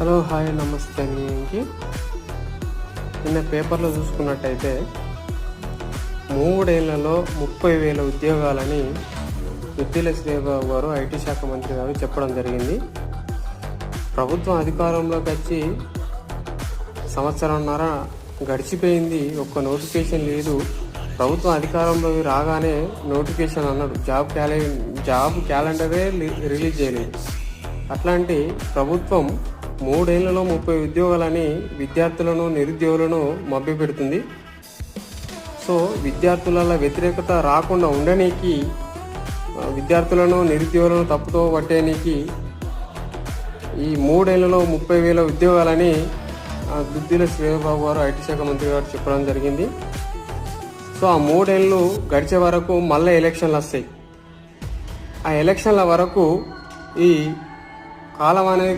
Hello hi నమస్తే అండి. నిన్న పేపర్లో చూసుకున్నట్టయితే 3 ఏళ్లలో 30,000 ఉద్యోగాలని దుద్దిల శ్రీబాబు గారు ఐటీ శాఖ మంత్రి గారు చెప్పడం జరిగింది. ప్రభుత్వం అధికారంలోకి వచ్చి సంవత్సరంన్నర గడిచిపోయింది, ఒక్క నోటిఫికేషన్ లేదు. ప్రభుత్వం అధికారంలోకి రాగానే నోటిఫికేషన్ అన్నాడు, జాబ్ క్యాలెండరే రిలీజ్ చేయలేదు. అట్లాంటి ప్రభుత్వం 3 ఏళ్లలో 30 ఉద్యోగాలని విద్యార్థులను నిరుద్యోగులను మభ్యపెడుతుంది. సో విద్యార్థుల వ్యతిరేకత రాకుండా ఉండనీకి, విద్యార్థులను నిరుద్యోగులను తప్పుతో పట్టేనికి ఈ 3 ఏళ్లలో 30,000 ఉద్యోగాలని దుద్దిల శ్రీబాబు గారు ఐటీ శాఖ మంత్రి గారు చెప్పడం జరిగింది. సో ఆ 3 ఏళ్ళు గడిచే వరకు మళ్ళీ ఎలక్షన్లు వస్తాయి. ఆ ఎలక్షన్ల వరకు ఈ కాలం అనేది